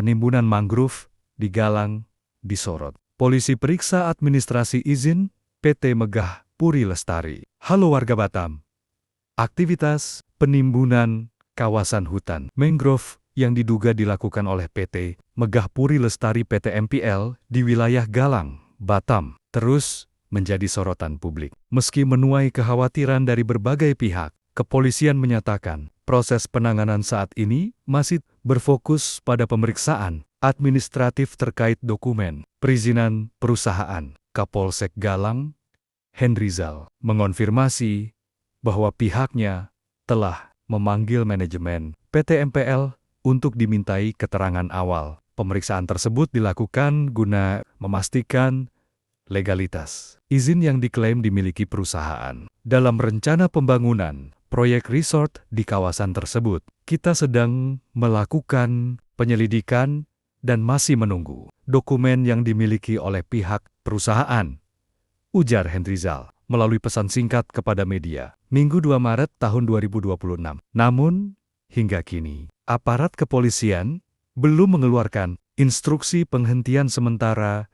penimbunan mangrove di Galang disorot. Polisi periksa administrasi izin PT Megah Puri Lestari. Halo warga Batam. Aktivitas penimbunan kawasan hutan mangrove yang diduga dilakukan oleh PT Megah Puri Lestari PT MPL di wilayah Galang, Batam, terus menjadi sorotan publik. Meski menuai kekhawatiran dari berbagai pihak, kepolisian menyatakan proses penanganan saat ini masih berfokus pada pemeriksaan administratif terkait dokumen perizinan perusahaan. Kapolsek Galang, Henrizal, mengonfirmasi bahwa pihaknya telah memanggil manajemen PT MPL untuk dimintai keterangan awal. Pemeriksaan tersebut dilakukan guna memastikan legalitas izin yang diklaim dimiliki perusahaan. Dalam rencana pembangunan proyek resort di kawasan tersebut, kita sedang melakukan penyelidikan dan masih menunggu dokumen yang dimiliki oleh pihak perusahaan, ujar Henrizal melalui pesan singkat kepada media, Minggu 2 Maret tahun 2026. Namun, hingga kini, aparat kepolisian belum mengeluarkan instruksi penghentian sementara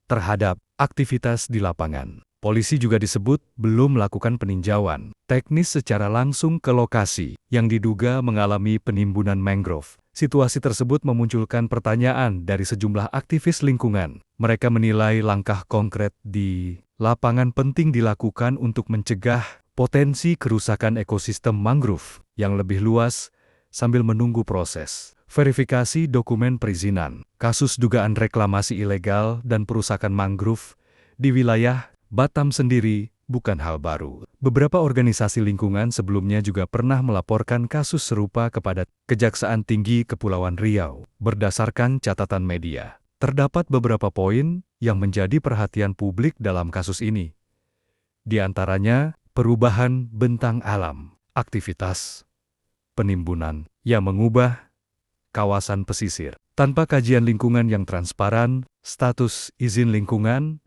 terhadap aktivitas di lapangan. Polisi juga disebut belum melakukan peninjauan teknis secara langsung ke lokasi yang diduga mengalami penimbunan mangrove. Situasi tersebut memunculkan pertanyaan dari sejumlah aktivis lingkungan. Mereka menilai langkah konkret di lapangan penting dilakukan untuk mencegah potensi kerusakan ekosistem mangrove yang lebih luas sambil menunggu proses verifikasi dokumen perizinan. Kasus dugaan reklamasi ilegal dan perusakan mangrove di wilayah Batam sendiri bukan hal baru. Beberapa organisasi lingkungan sebelumnya juga pernah melaporkan kasus serupa kepada Kejaksaan Tinggi Kepulauan Riau. Berdasarkan catatan media, terdapat beberapa poin yang menjadi perhatian publik dalam kasus ini. Di antaranya, perubahan bentang alam, aktivitas penimbunan yang mengubah kawasan pesisir. Tanpa kajian lingkungan yang transparan, status izin lingkungan,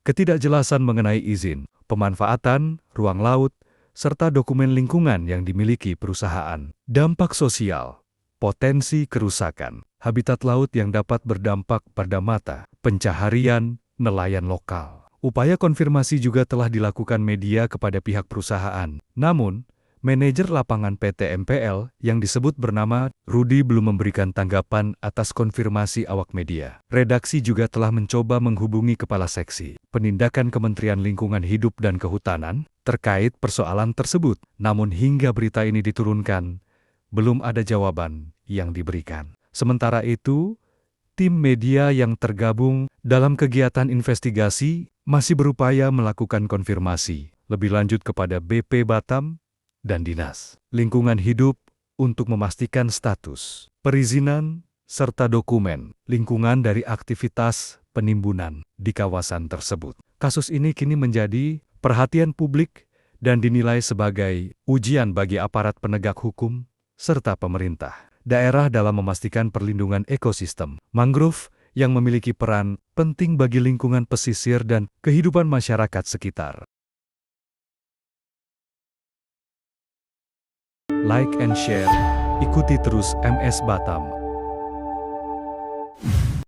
ketidakjelasan mengenai izin, pemanfaatan, ruang laut, serta dokumen lingkungan yang dimiliki perusahaan. Dampak sosial, potensi kerusakan, habitat laut yang dapat berdampak pada mata pencaharian nelayan lokal. Upaya konfirmasi juga telah dilakukan media kepada pihak perusahaan. Namun, manajer lapangan PT MPL yang disebut bernama Rudi belum memberikan tanggapan atas konfirmasi awak media. Redaksi juga telah mencoba menghubungi Kepala Seksi Penindakan Kementerian Lingkungan Hidup dan Kehutanan terkait persoalan tersebut. Namun hingga berita ini diturunkan, belum ada jawaban yang diberikan. Sementara itu, tim media yang tergabung dalam kegiatan investigasi masih berupaya melakukan konfirmasi lebih lanjut kepada BP Batam dan Dinas Lingkungan Hidup untuk memastikan status perizinan serta dokumen lingkungan dari aktivitas penimbunan di kawasan tersebut. Kasus ini kini menjadi perhatian publik dan dinilai sebagai ujian bagi aparat penegak hukum serta pemerintah daerah dalam memastikan perlindungan ekosistem mangrove yang memiliki peran penting bagi lingkungan pesisir dan kehidupan masyarakat sekitar. Like and share, ikuti terus MS Batam.